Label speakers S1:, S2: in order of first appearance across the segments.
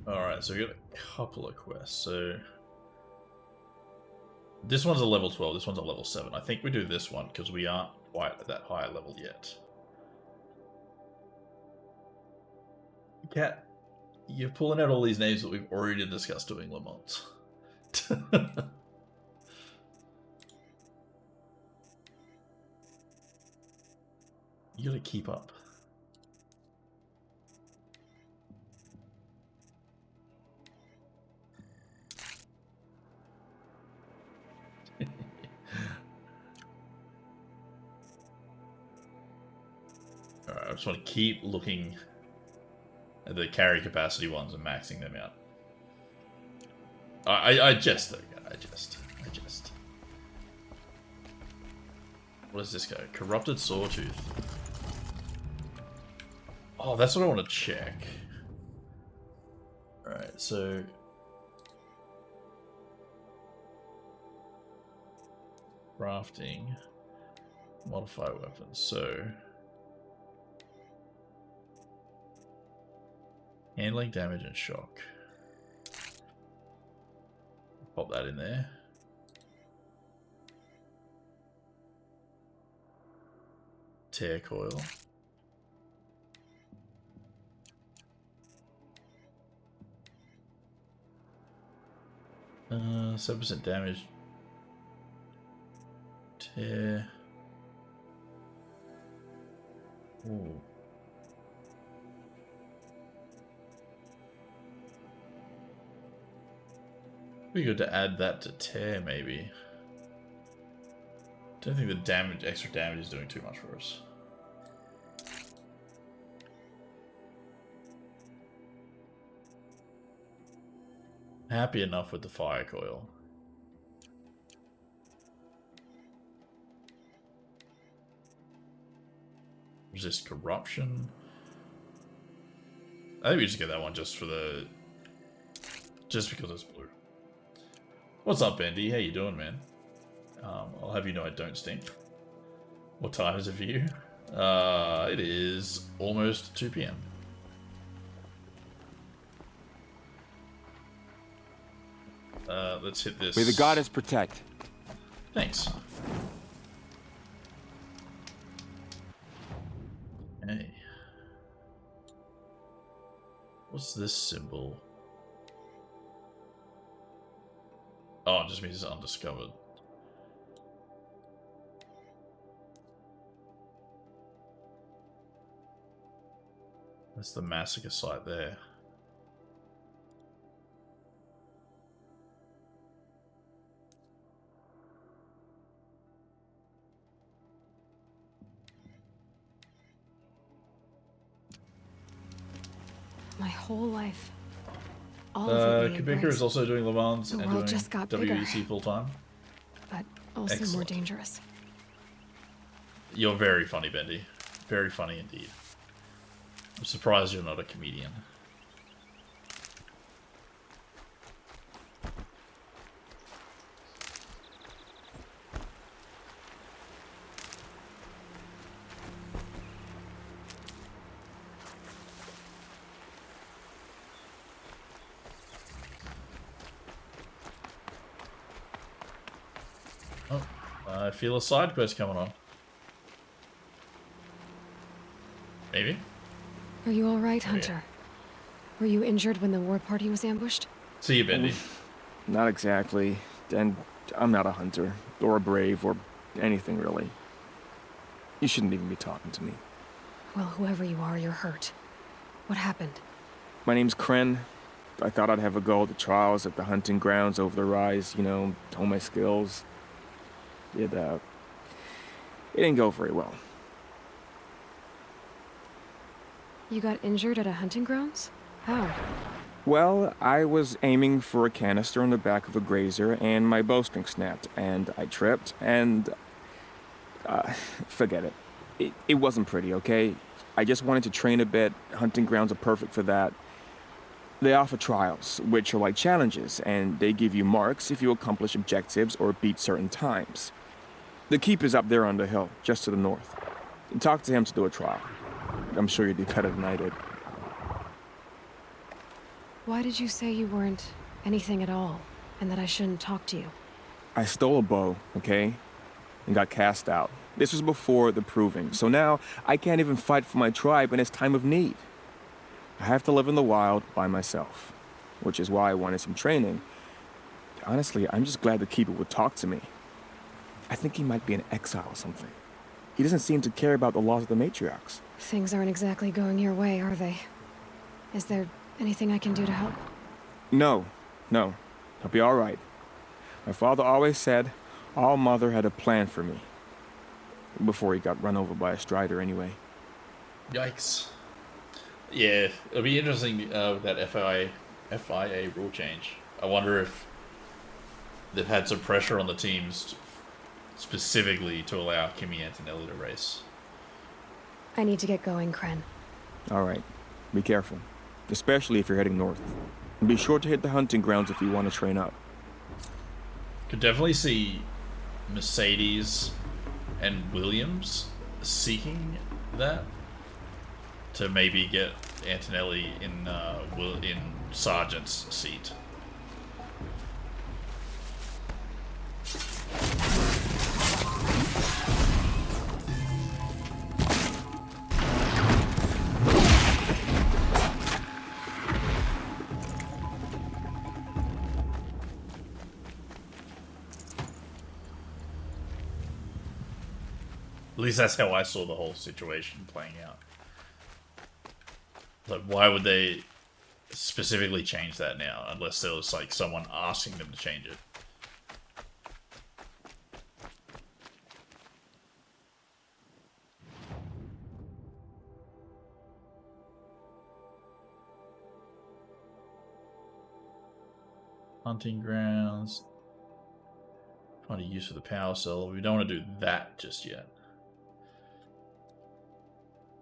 S1: Alright, so we got a couple of quests. So this one's a level 12, this one's a level 7. I think we do this one because we aren't quite at that higher level yet. Cat, you're pulling out all these names that we've already discussed doing Lamont. You gotta keep up. Alright, I just want to keep looking at the carry capacity ones and maxing them out. I jest. What does this go? Corrupted Sawtooth. Oh, that's what I want to check. Alright, so... crafting. Modify weapons, so... handling, damage, and shock. Pop that in there. Tear coil. 7% damage. Tear. Ooh. Be good to add that to tear, maybe. Don't think the damage, extra damage, is doing too much for us. Happy enough with the fire coil. Resist corruption. I think we just get that one just for the... just because it's blue. What's up, Bendy? How you doing, man? I'll have you know I don't stink. What time is it for you? It is almost 2 PM. Let's hit this.
S2: May the goddess protect.
S1: Thanks. Hey. What's this symbol? Oh, it just means it's undiscovered. That's the massacre site there.
S3: My whole life. All of it
S1: Kabika is also doing Le Mans
S3: the
S1: and
S3: world
S1: doing
S3: just got bigger,
S1: WEC full time.
S3: but also more
S1: Excellent.
S3: dangerous.
S1: You're very funny, Bendy. Very funny indeed. I'm surprised you're not a comedian. Oh, I feel a side quest coming on. Maybe?
S3: Are you all right, Hunter? Were you injured when the war party was ambushed?
S1: See you, Bendy.
S2: Not exactly. And I'm not a hunter, or a brave, or anything really. You shouldn't even be talking to me.
S3: Well, whoever you are, you're hurt. What happened?
S2: My name's Kren. I thought I'd have a go at the trials at the hunting grounds over the rise, you know, hone my skills. It didn't go very well.
S3: You got injured at a hunting grounds? How?
S2: Well, I was aiming for a canister on the back of a grazer, and my bowstring snapped, and I tripped, and... forget it. It wasn't pretty, okay? I just wanted to train a bit. Hunting grounds are perfect for that. They offer trials, which are like challenges, and they give you marks if you accomplish objectives or beat certain times. The keep is up there on the hill, just to the north. Talk to him to do a trial. I'm sure you'd do better than I did.
S3: Why did you say you weren't anything at all, and that I shouldn't talk to you?
S2: I stole a bow, okay? And got cast out. This was before the proving, so now I can't even fight for my tribe in its time of need. I have to live in the wild by myself, which is why I wanted some training. Honestly, I'm just glad the Keeper would talk to me. I think he might be in exile or something. He doesn't seem to care about the laws of the matriarchs.
S3: Things aren't exactly going your way, are they? Is there anything I can do to help?
S2: No. I'll be all right. My father always said All Mother had a plan for me. Before he got run over by a strider, anyway.
S1: Yikes. Yeah, it'll be interesting with that FIA rule change. I wonder if they've had some pressure on the teams specifically to allow Kimi Antonelli to race.
S3: I need to get going, Kren.
S2: All right. Be careful. Especially if you're heading north. And be sure to hit the hunting grounds if you want to train up.
S1: Could definitely see Mercedes and Williams seeking that to maybe get Antonelli in Sargent's seat. At least that's how I saw the whole situation playing out. Like, why would they specifically change that now, unless there was, like, someone asking them to change it? Hunting grounds. Trying to use for the power cell. We don't want to do that just yet.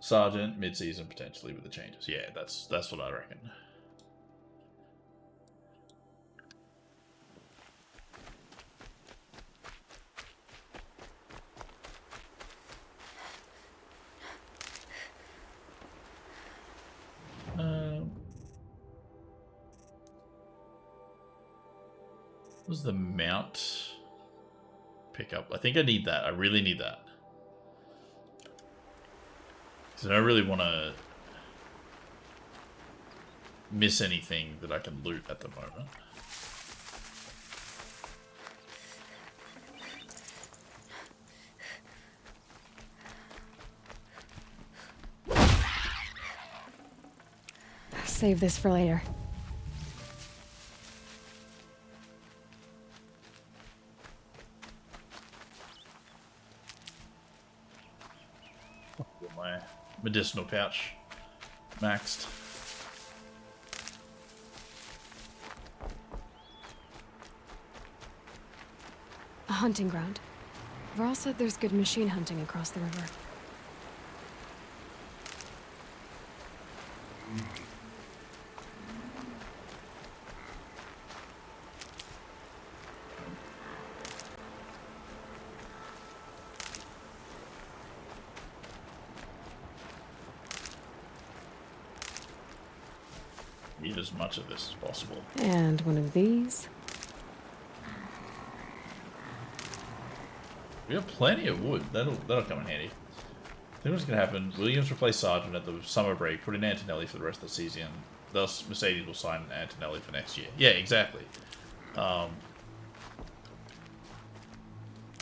S1: Sergeant, mid-season potentially with the changes. Yeah, that's what I reckon. What was the mount pickup? I think I need that. I really need that. Because I don't really want to miss anything that I can loot at the moment.
S3: Save this for later.
S1: My medicinal pouch maxed.
S3: A hunting ground. Varl said there's good machine hunting across the river.
S1: Eat as much of this as possible.
S3: And one of these.
S1: We have plenty of wood. That'll come in handy. I think what's going to happen, Williams replace Sargent at the summer break, put in Antonelli for the rest of the season. Thus, Mercedes will sign Antonelli for next year. Yeah, exactly.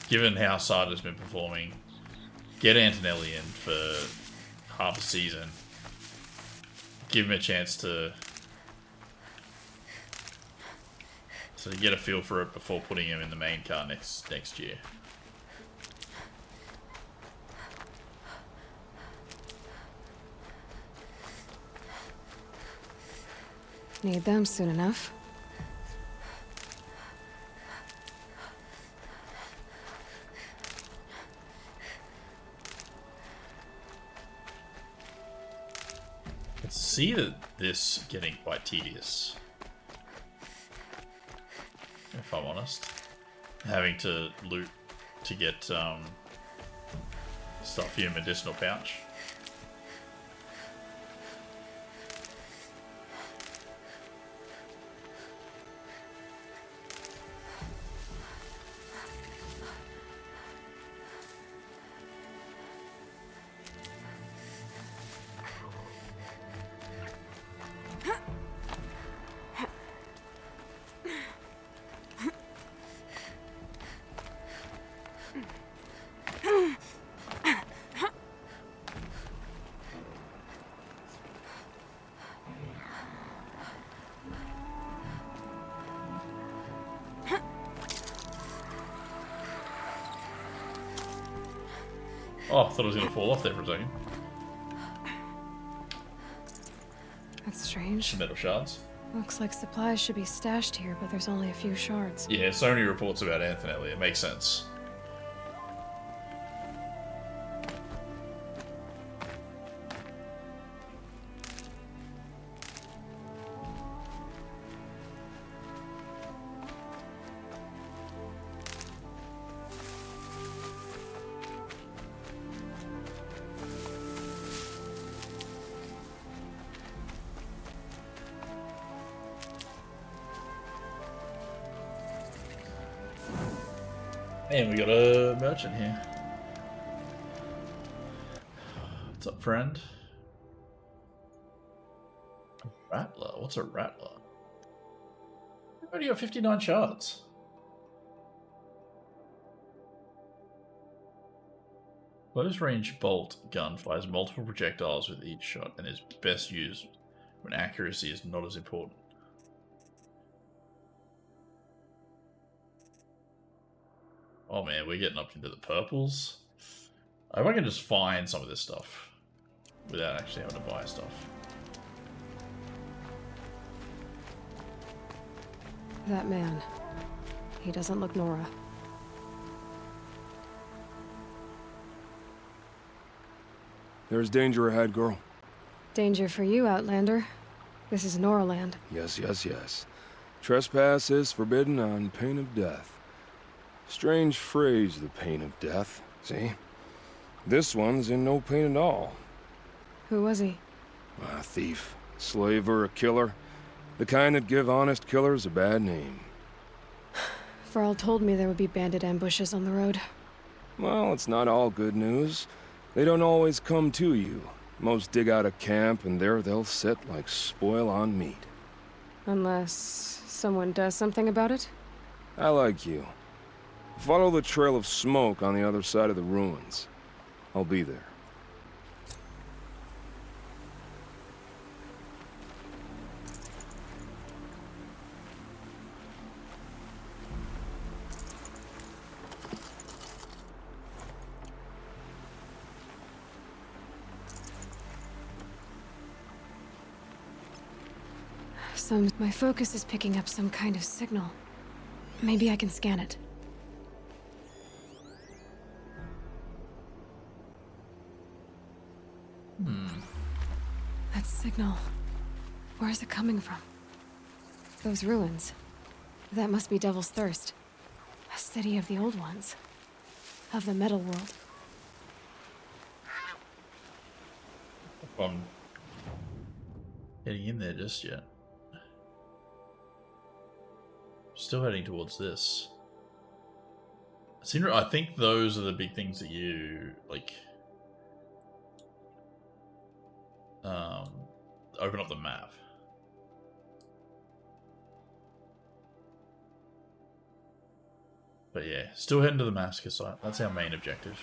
S1: Given how Sargent's been performing, get Antonelli in for half a season. Give him a chance to get a feel for it before putting him in the main car next year.
S3: Need them soon enough.
S1: I can see that this getting quite tedious, if I'm honest. Having to loot to get stuff for your medicinal pouch. Oh, I thought it was gonna fall off there for a second.
S3: That's strange.
S1: Some metal shards.
S3: Looks like supplies should be stashed here, but there's only a few shards.
S1: Yeah, so many reports about Anthony. It makes sense. And we got a merchant here. What's up, friend? A rattler? What's a rattler? We've already got 59 shards. Close range bolt gun fires multiple projectiles with each shot and is best used when accuracy is not as important. Oh man, we're getting up into the purples. I hope I can just find some of this stuff without actually having to buy stuff.
S3: That man. He doesn't look Nora.
S4: There's danger ahead, girl.
S3: Danger for you, Outlander. This is Nora land.
S4: Yes, yes, yes. Trespass is forbidden on pain of death. Strange phrase, the pain of death. See? This one's in no pain at all.
S3: Who was he?
S4: A thief, slaver, a killer. The kind that give honest killers a bad name.
S3: Farrell told me there would be bandit ambushes on the road.
S4: Well, it's not all good news. They don't always come to you. Most dig out a camp, and there they'll sit like spoil on meat.
S3: Unless someone does something about it?
S4: I like you. Follow the trail of smoke on the other side of the ruins. I'll be there.
S3: My focus is picking up some kind of signal. Maybe I can scan it. That signal. Where is it coming from? Those ruins. That must be Devil's Thirst. A city of the old ones. Of the metal world.
S1: If I'm heading in there just yet. Still heading towards this. I think those are the big things that you, like, open up the map. But yeah, still heading to the massacre site. That's our main objective.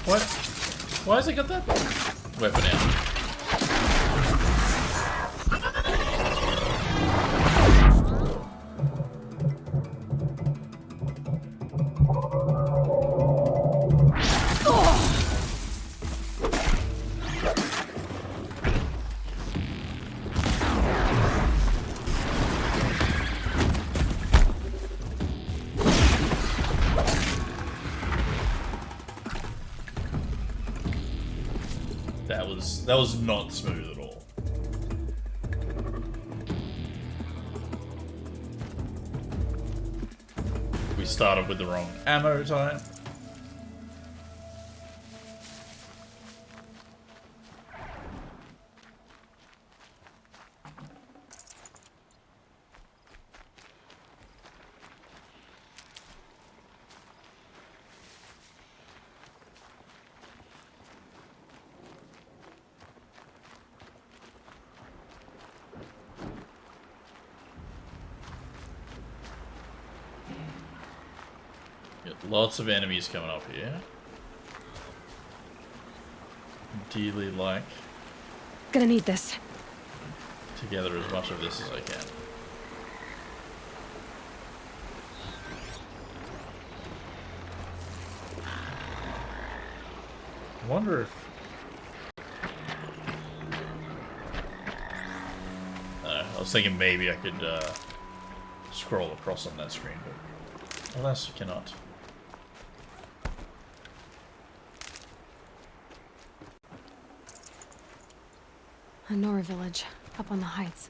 S1: What? Why has it got that weapon out? That was not smooth at all. We started with the wrong ammo type. Lots of enemies coming up here. Dearly like
S3: Gonna need this.
S1: to gather as much of this as I can. I wonder if... I was thinking maybe I could scroll across on that screen, but alas, you cannot.
S3: A Nora village, up on the heights.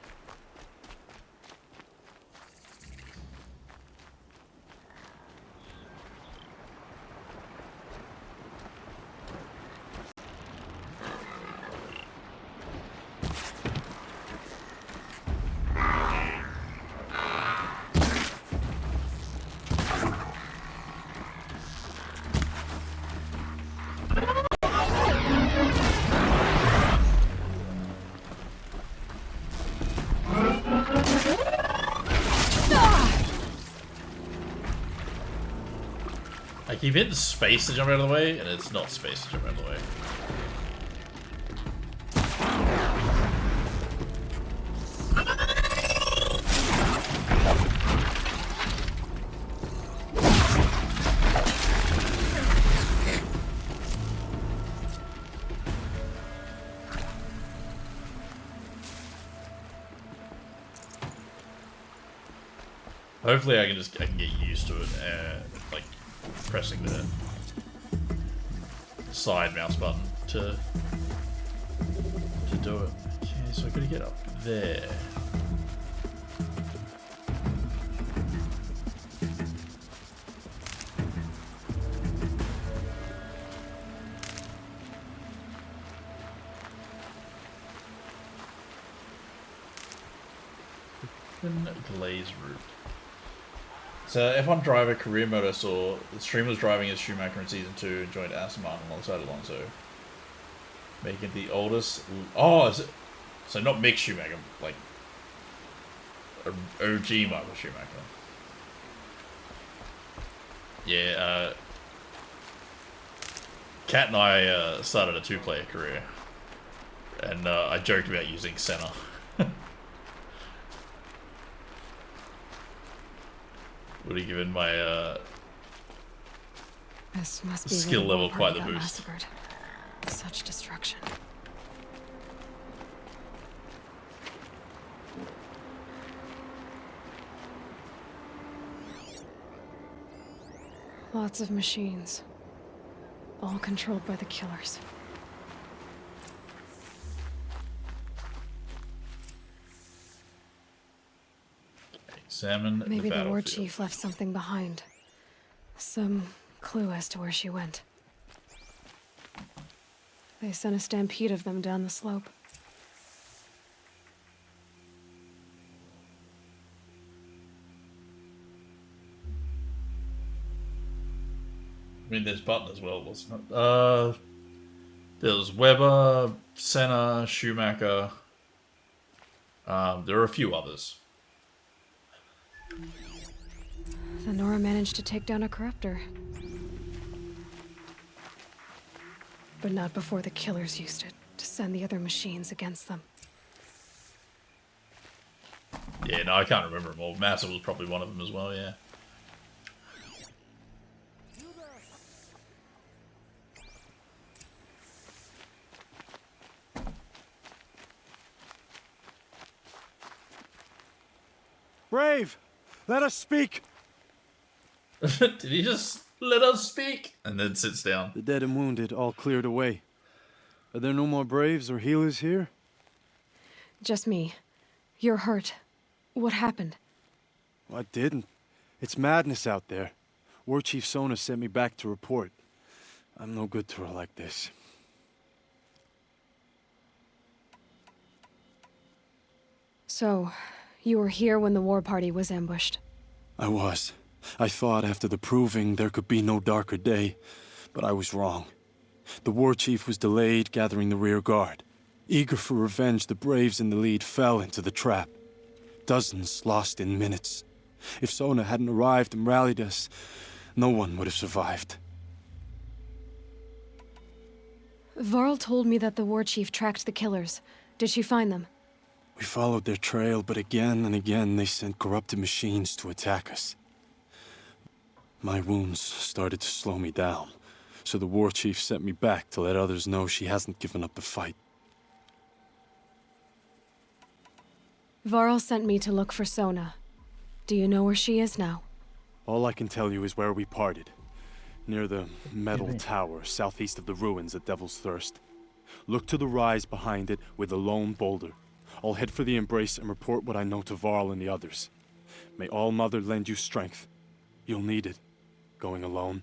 S1: I keep hitting space to jump out of the way, and it's not space to jump out of the way. Hopefully I can get used to it, like pressing the side mouse button to do it. Okay, so I gotta get up there. Glaze route. So F1 driver career mode I saw, the stream was driving as Schumacher in season 2 and joined Aston Martin alongside Alonso. Making the oldest... Oh, is it... So not Mick Schumacher, like... OG Michael Schumacher. Yeah, Kat and I started a 2-player career. And I joked about using Senna. Would have given my
S3: This must be
S1: skill
S3: where the
S1: level
S3: war
S1: quite
S3: party
S1: the
S3: got
S1: boost.
S3: massacred. Such destruction. Lots of machines. All controlled by the killers.
S1: Examine
S3: Maybe
S1: the
S3: the war
S1: battlefield.
S3: chief left something behind. Some clue as to where she went. They sent a stampede of them down the slope.
S1: I mean, there's Button as well, wasn't it? There was Weber, Senna, Schumacher. There are a few others.
S3: The Nora managed to take down a corruptor. But not before the killers used it to send the other machines against them.
S1: Yeah, no, I can't remember them all. Massa was probably one of them as well, yeah.
S5: Brave! Let us speak!
S1: Did he just let us speak? And then sits down.
S5: The dead and wounded all cleared away. Are there no more Braves or healers here?
S3: Just me. You're hurt. What happened?
S5: I didn't. It's madness out there. War Chief Sona sent me back to report. I'm no good to her like this.
S3: So, you were here when the war party was ambushed?
S5: I was. I thought after the proving there could be no darker day, but I was wrong. The war chief was delayed gathering the rear guard. Eager for revenge, the Braves in the lead fell into the trap. Dozens lost in minutes. If Sona hadn't arrived and rallied us, no one would have survived.
S3: Varl told me that the war chief tracked the killers. Did she find them?
S5: We followed their trail, but again and again they sent corrupted machines to attack us. My wounds started to slow me down, so the war chief sent me back to let others know she hasn't given up the fight.
S3: Varl sent me to look for Sona. Do you know where she is now?
S5: All I can tell you is where we parted. Near the metal tower, southeast of the ruins at Devil's Thirst. Look to the rise behind it with a lone boulder. I'll head for the embrace and report what I know to Varl and the others. May All Mother lend you strength. You'll need it, going alone.